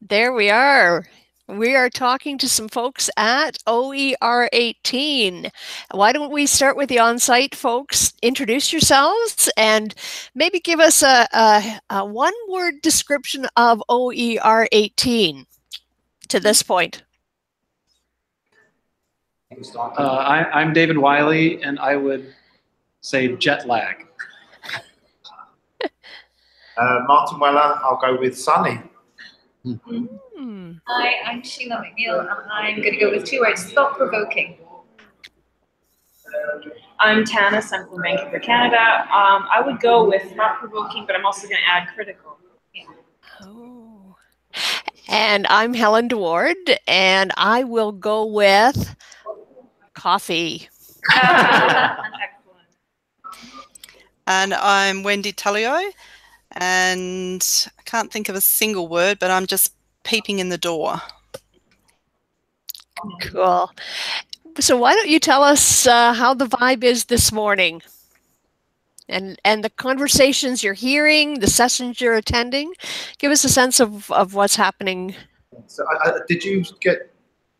There we are. We are talking to some folks at OER 18. Why don't we start with the on-site folks? Introduce yourselves and maybe give us a one-word description of OER 18 to this point. I'm David Wiley, and I would say jet lag. Martin Weller, I'll go with sunny. Hi, I'm Sheila McNeil, and I'm going to go with two words, thought-provoking. I'm Tanis, I'm from Vancouver, Canada. I would go with thought-provoking, but I'm also going to add critical. Yeah. Oh. And I'm Helen DeWard, and I will go with coffee. Excellent. And I'm Wendy Tullio, and I can't think of a single word, but I'm just peeping in the door. Cool. So why don't you tell us how the vibe is this morning, and the conversations you're hearing, the sessions you're attending. Give us a sense of what's happening. So, did you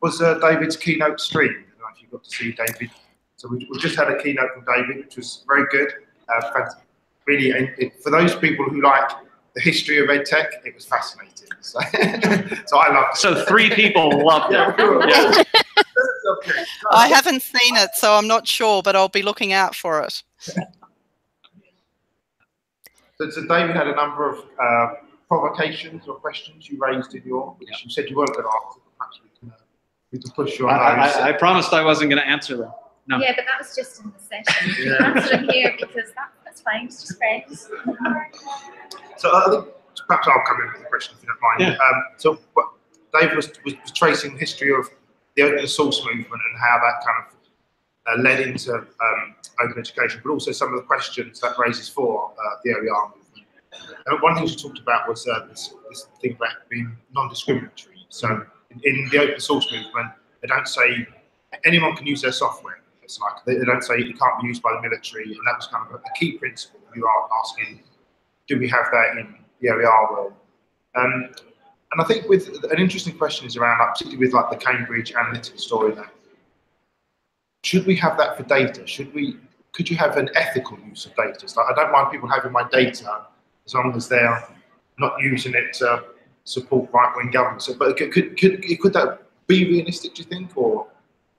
was David's keynote streamed? I don't know if you got to see David. So we just had a keynote from David, which was very good. Really, for those people who like the history of EdTech, it was fascinating. So, so I loved it. So 3 people loved it. Yeah. I haven't seen it, so I'm not sure, but I'll be looking out for it. So David had a number of provocations or questions you raised in your, which you said you weren't going to answer. Perhaps we can push you on those. I promised I wasn't going to answer them. No. Yeah, but that was just in the session. You can answer them here because that's fine. It's just friends. So I think perhaps I'll come in with the question if you don't mind. Yeah. So David was tracing the history of the open source movement and how that kind of led into open education, but also some of the questions that raises for the OER movement. And one thing she talked about was this thing about being non-discriminatory. So in the open source movement, they don't say anyone can use their software. It's like they don't say it can't be used by the military, and that was kind of a key principle. You are asking, do we have that in the OER world? And I think with an interesting question is around, particularly with like the Cambridge Analytica story, that should we have that for data? Could you have an ethical use of data? So I don't mind people having my data as long as they're not using it to support right-wing governments. So, but could that be realistic, do you think? Or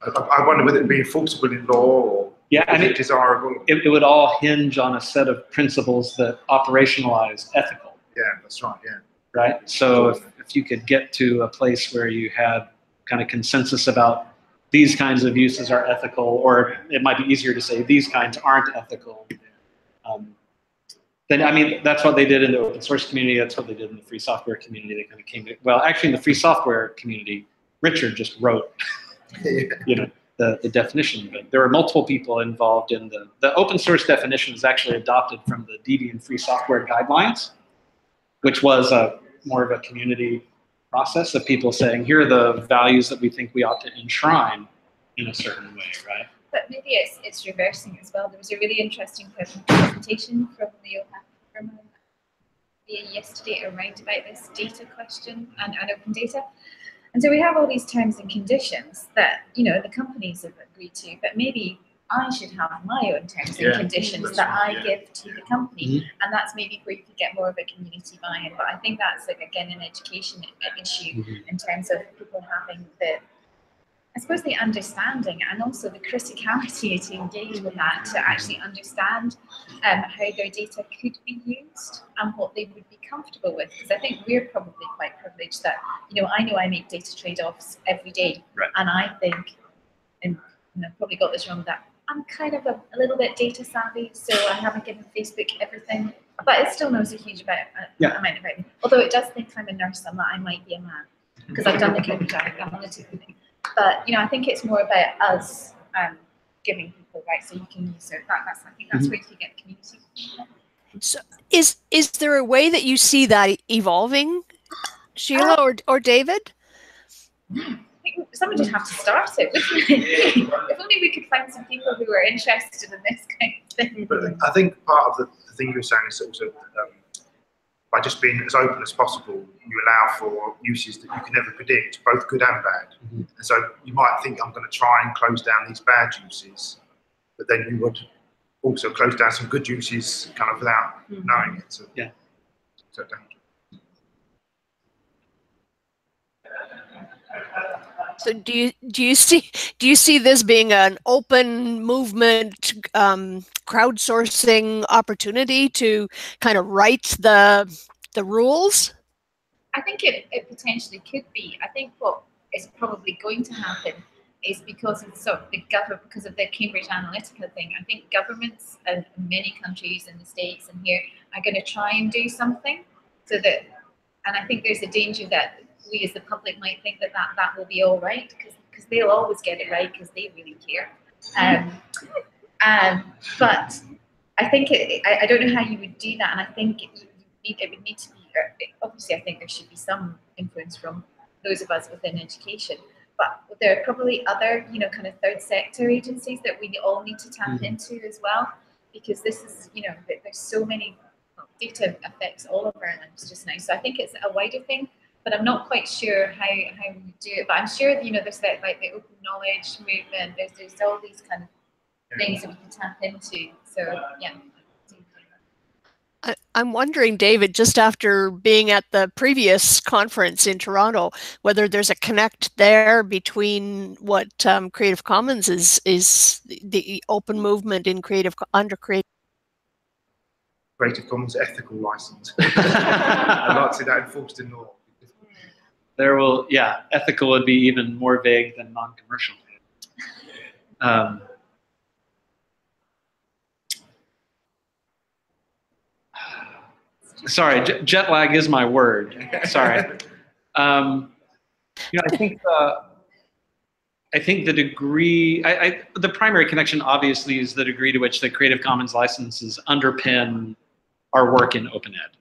I wonder whether it would be enforceable in law, or is it desirable? It would all hinge on a set of principles that operationalize ethical. Yeah, that's right, yeah. Right? So if you could get to a place where you had kind of consensus about these kinds of uses are ethical, or it might be easier to say these kinds aren't ethical, then, I mean, that's what they did in the open source community. That's what they did in the free software community. They kind of came to, well, actually in the free software community, Richard just wrote, you know, the definition. But there were multiple people involved in the open source definition is actually adopted from the Debian free software guidelines, which was more of a community process of people saying, here are the values that we think we ought to enshrine in a certain way, right? But maybe it's reversing as well. There was a really interesting presentation from yesterday around about this data question and open data. And so we have all these terms and conditions that, you know, the companies have agreed to, but maybe I should have my own terms and conditions that I give to the company. And that's maybe where you could get more of a community buy-in. But I think that's, like, again, an education issue in terms of people having I suppose the understanding and also the criticality to engage with that, to actually understand how their data could be used and what they would be comfortable with. Because I think we're probably quite privileged that, you know I make data trade-offs every day. Right. And I think, and I've probably got this wrong, that I'm kind of a little bit data savvy, so I haven't given Facebook everything, but it still knows a huge amount about me. Although it does think I'm a nurse and that I might be a man, because I've done the Cambridge Analytica thing. But, you know, I think it's more about us giving people, right, so you can use it. I think that's where you can get community. So is there a way that you see that evolving, Sheila or David? I think someone just have to start it. If only we could find some people who are interested in this kind of thing. But I think part of the thing you were saying is also by just being as open as possible, you allow for uses that you can never predict, both good and bad. And so you might think, I'm going to try and close down these bad uses, but then you would also close down some good uses kind of without knowing it. So, yeah. So So do you see this being an open movement, crowdsourcing opportunity to kind of write the rules? I think it potentially could be. I think what is probably going to happen is because of because of the Cambridge Analytica thing. I think governments in many countries in the States and here are going to try and do something so that, and I think there's a danger that we as the public might think that will be all right because they'll always get it right because they really care. But I think I don't know how you would do that, and I think it would need to be. Obviously, I think there should be some influence from those of us within education, but there are probably other, kind of third sector agencies that we all need to tap into as well, because this is, there's so many data affects all of our lives just now. So I think it's a wider thing, but I'm not quite sure how we do it. But I'm sure, there's that like the open knowledge movement. There's all these kind of things that we can tap into. So yeah. I'm wondering, David, just after being at the previous conference in Toronto, whether there's a connect there between what Creative Commons is the open movement in Creative Commons ethical license. I'd like to see that enforced in law. Ethical would be even more vague than non-commercial. Sorry, jet lag is my word. Sorry. I think the degree, the primary connection obviously is the degree to which the Creative Commons licenses underpin our work in open ed,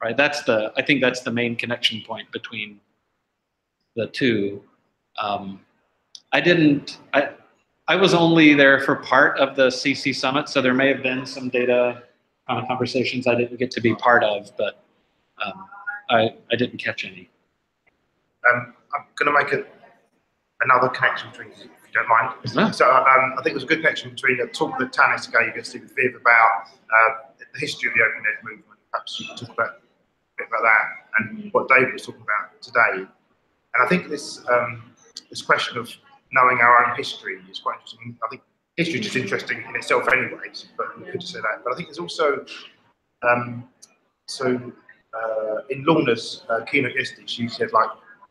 right? I think that's the main connection point between the two. I was only there for part of the CC Summit, so there may have been some data conversations I didn't get to be part of, but I didn't catch any. I'm going to make another connection between, if you don't mind. No. So I think there's a good connection between the talk that Tanis gave yesterday with Viv about the history of the open ed movement. Perhaps you could talk a bit about that, and what David was talking about today. And I think this question of knowing our own history is quite interesting. I think history is just interesting in itself anyways, but we could say that. But I think there's also, in Lorna's keynote yesterday, she said, like,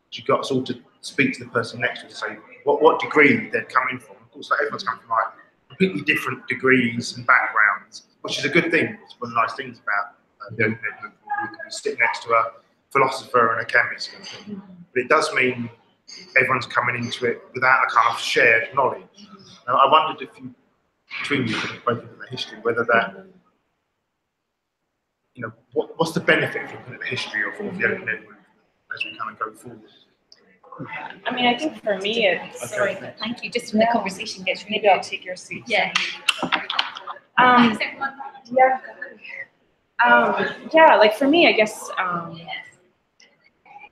she got us all to speak to the person next to her to say what degree they're coming from. Of course, like, everyone's coming from like completely different degrees and backgrounds, which is a good thing. It's one of the nice things about the open ed movement. You can sit next to a philosopher and a chemist, kind of thing. But it does mean everyone's coming into it without a kind of shared knowledge. Now, I wondered if you, between you, could have spoken about the history, whether that, what's the benefit of looking at the history of the open ed movement as we kind of go forward? I mean, I think for me, it's... Sorry, but thank you. Just when the conversation gets really Maybe I'll take your seat. Yeah. Like for me, I guess,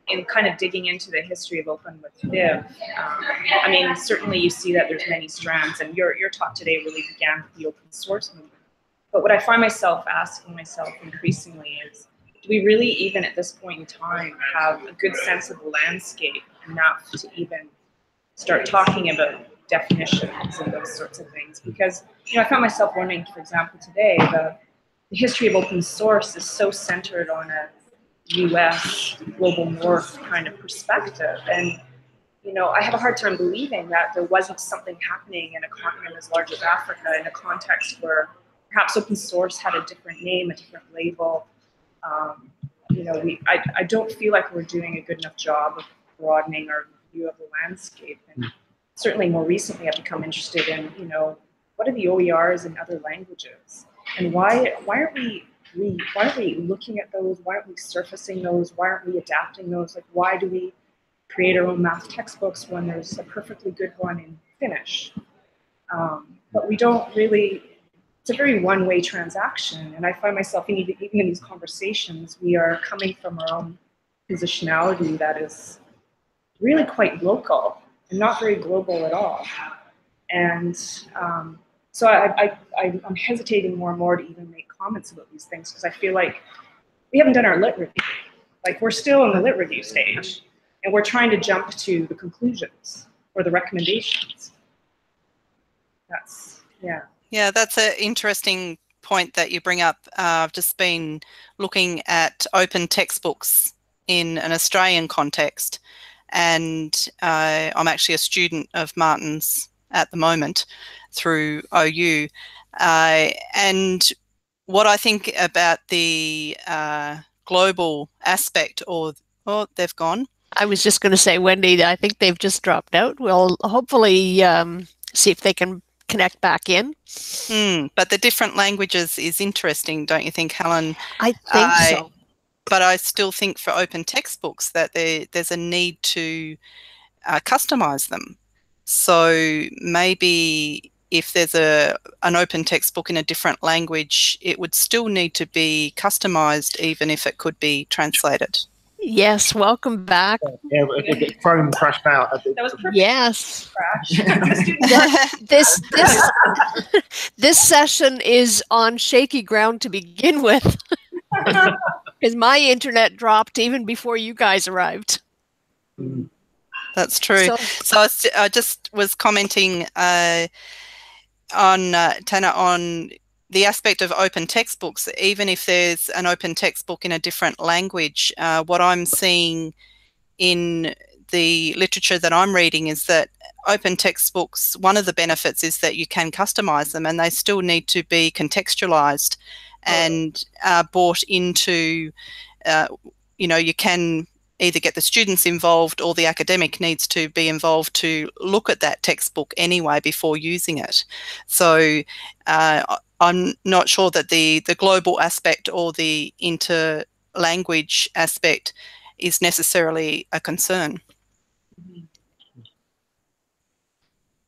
in kind of digging into the history of open with Viv, I mean, certainly you see that there's many strands, and your talk today really began with the open source movement. But what I find myself asking myself increasingly is, do we really even at this point in time have a good sense of the landscape enough to even start talking about definitions and those sorts of things? Because, I found myself wondering, for example, today, the history of open source is so centered on a US global north kind of perspective. And, I have a hard time believing that there wasn't something happening in a continent as large as Africa in a context where perhaps open source had a different name, a different label. I don't feel like we're doing a good enough job of broadening our view of the landscape. And certainly more recently I've become interested in, what are the OERs in other languages? And why aren't we looking at those? Why aren't we surfacing those? Why aren't we adapting those? Like, why do we create our own math textbooks when there's a perfectly good one in Finnish? But we don't really, it's a very one-way transaction. And I find myself, even in these conversations, we are coming from our own positionality that is really quite local and not very global at all. And so I'm hesitating more and more to even make comments about these things, because I feel like we haven't done our lit review. Like, we're still in the lit review stage, and we're trying to jump to the conclusions or the recommendations. Yeah, that's an interesting point that you bring up. I've just been looking at open textbooks in an Australian context, and I'm actually a student of Martin's at the moment through OU. And what I think about the global aspect, oh, they've gone. I was just going to say, Wendy, I think they've just dropped out. We'll hopefully see if they can connect back in. But the different languages is interesting, don't you think, Helen? I think so. But I still think for open textbooks that there's a need to customize them. So maybe if there's an open textbook in a different language, it would still need to be customized, even if it could be translated. Yes, welcome back. Yeah, Chrome crashed out. That was perfect. Yes. Crash. This session is on shaky ground to begin with, because my internet dropped even before you guys arrived. That's true. So I just was commenting on Tana, on the aspect of open textbooks. Even if there's an open textbook in a different language, what I'm seeing in the literature that I'm reading is that open textbooks, one of the benefits is that you can customize them, and they still need to be contextualized and brought into, you can either get the students involved, or the academic needs to be involved to look at that textbook anyway before using it. So I'm not sure that the global aspect or the inter-language aspect is necessarily a concern.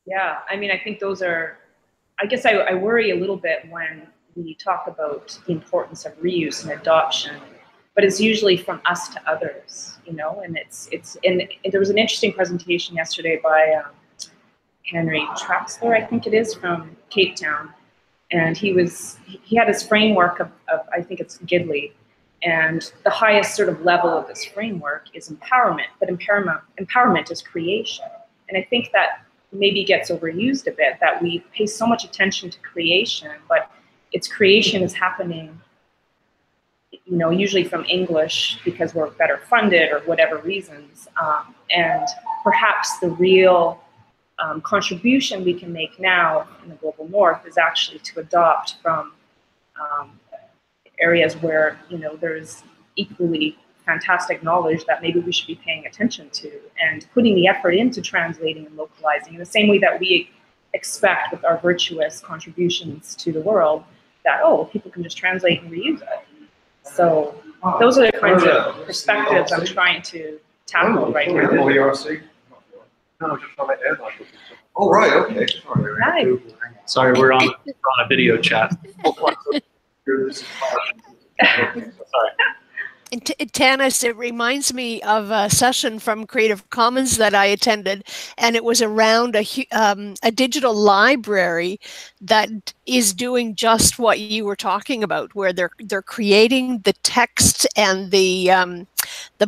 Yeah, I mean, I think those are, I guess I worry a little bit when we talk about the importance of reuse and adoption, but it's usually from us to others, and and there was an interesting presentation yesterday by Henry Traxler, I think it is, from Cape Town, and he had his framework of I think it's Gidley, and the highest sort of level of this framework is empowerment, but empowerment is creation, and I think that maybe gets overused a bit, that we pay so much attention to creation, but its creation is happening, usually from English because we're better funded or whatever reasons. And perhaps the real contribution we can make now in the global north is actually to adopt from areas where, there's equally fantastic knowledge that maybe we should be paying attention to, and putting the effort into translating and localizing in the same way that we expect with our virtuous contributions to the world, that, people can just translate and reuse it. So those are the kinds of perspectives I'm trying to tackle right now. Oh, right, okay. Hi. Sorry, we're on a video chat. Sorry. Tanis, it reminds me of a session from Creative Commons that I attended, and it was around a digital library that is doing just what you were talking about, where they're creating the text and the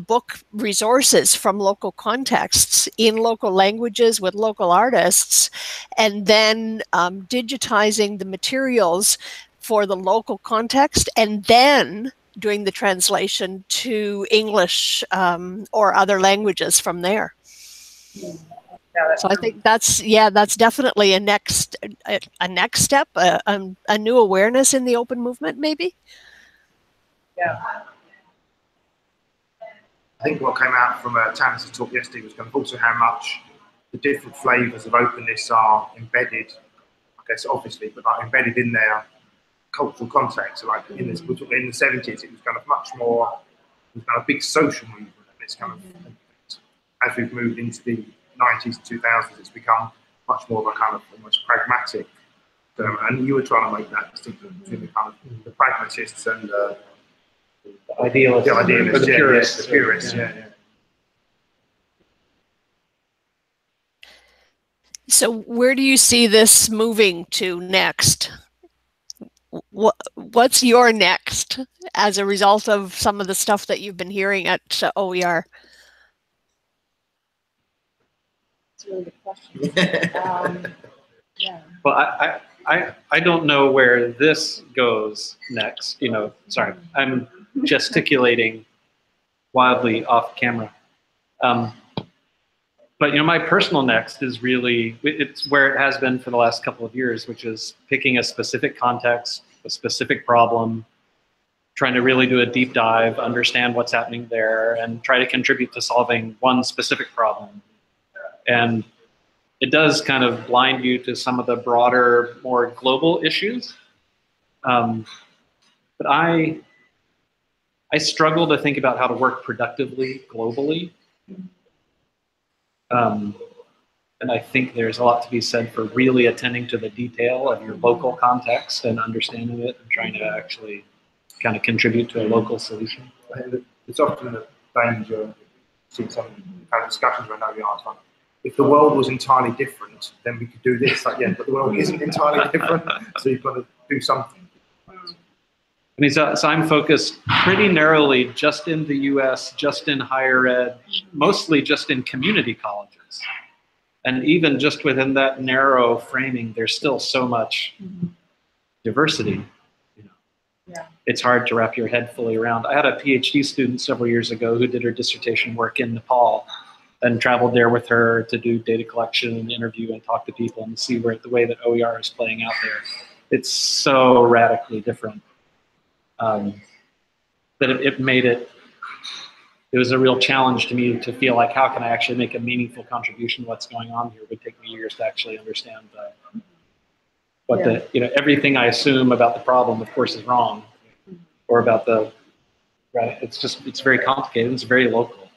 book resources from local contexts in local languages with local artists, and then digitizing the materials for the local context, and then doing the translation to English or other languages from there. So I think that's definitely a next step, a new awareness in the open movement, maybe. Yeah. I think what came out from Tanis' talk yesterday was kind of also how much the different flavours of openness are embedded, I guess obviously, but like embedded in their cultural context. So like in the 70s, it was kind of much more, it was kind of a big social movement, and it's kind of, as we've moved into the 90s and 2000s, it's become much more of a kind of almost pragmatic term. And you were trying to make that distinction between the kind of the pragmatists and The idealist. The idealist, or the purist. The purist, yeah. So where do you see this moving to next? What's your next as a result of some of the stuff that you've been hearing at OER? That's a really good question. Yeah. Well, I don't know where this goes next. You know, sorry, I'm gesticulating wildly off camera. But you know, my personal next is really, it's where it has been for the last couple of years, which is picking a specific context, a specific problem, trying to really do a deep dive, understand what's happening there, and try to contribute to solving one specific problem. And it does kind of blind you to some of the broader, more global issues. But I struggle to think about how to work productively globally. And I think there's a lot to be said for really attending to the detail of your local context and understanding it and trying to actually kind of contribute to a local solution. It's often a danger, I've seen some kind of discussions around OER. If the world was entirely different, then we could do this. Like, yeah, but the world isn't entirely different, so you've got to do something. I mean, so I'm focused pretty narrowly just in the US, just in higher ed, mostly just in community colleges. And even just within that narrow framing, there's still so much diversity. You know, Yeah. It's hard to wrap your head fully around. I had a PhD student several years ago who did her dissertation work in Nepal and traveled there with her to do data collection and interview and talk to people and see where the way that OER is playing out there. It's so radically different. That it made it was a real challenge to me to feel like, how can I actually make a meaningful contribution to what's going on here? It would take me years to actually understand everything I assume about the problem, of course, is wrong, or about it's very complicated, it's very local.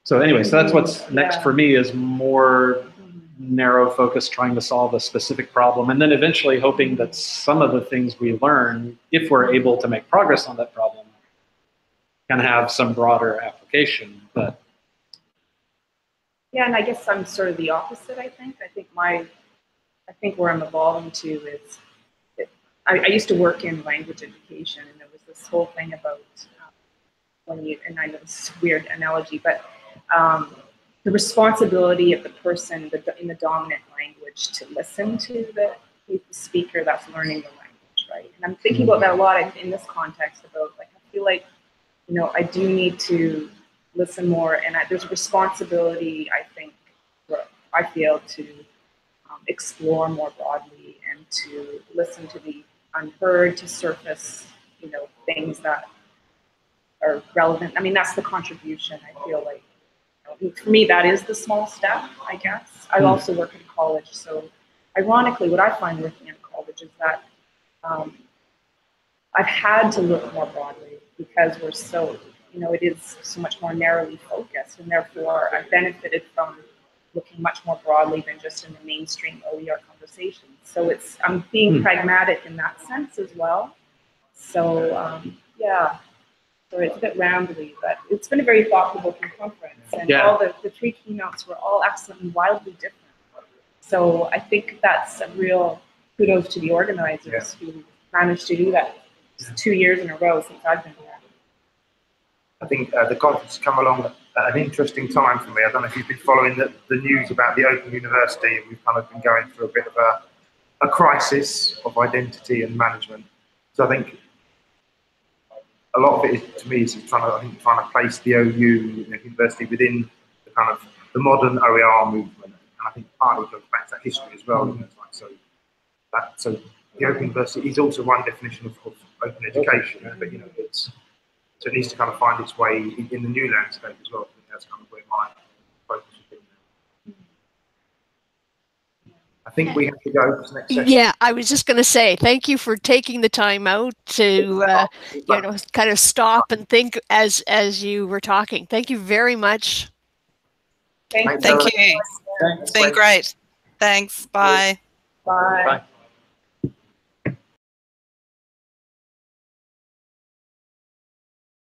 So anyway, so that's what's next for me, is more narrow focus, trying to solve a specific problem, and then eventually hoping that some of the things we learn, if we're able to make progress on that problem, can have some broader application. But yeah, and I guess I'm sort of the opposite. I think where I'm evolving to is, I used to work in language education, and there was this whole thing about and I know this is a weird analogy, but the responsibility of the person in the dominant language to listen to the speaker that's learning the language, right? And I'm thinking about that a lot in this context about, like, I feel like, you know, I do need to listen more, and there's a responsibility, I think, I feel, to explore more broadly and to listen to the unheard, to surface, you know, things that are relevant. I mean, that's the contribution, I feel like. For me, that is the small step, I guess. I also work in college, so ironically, what I find working in college is that I've had to look more broadly because we're so, you know, it is so much more narrowly focused, and therefore I've benefited from looking much more broadly than just in the mainstream OER conversation. So I'm being pragmatic in that sense as well. So yeah. So it's a bit rambly, but it's been a very thought-provoking conference, and all the three keynotes were all excellent and wildly different. So I think that's a real kudos to the organizers who managed to do that 2 years in a row since I've been here. I think the conference has come along at an interesting time for me. I don't know if you've been following the news about the Open University, and we've kind of been going through a bit of a crisis of identity and management. So I think a lot of it, to me, is trying to place the OU university within the kind of the modern OER movement, and I think partly goes back to that history as well. You know, so the Open University is also one definition of open education, but you know, so it needs to kind of find its way in the new landscape as well. I think that's kind of where my focus has been. I think we have to go to the next session. Yeah, I was just going to say, thank you for taking the time out to, you know, kind of stop and think as you were talking. Thank you very much. Thank you. It's been great. Thanks. Bye. Bye. Bye.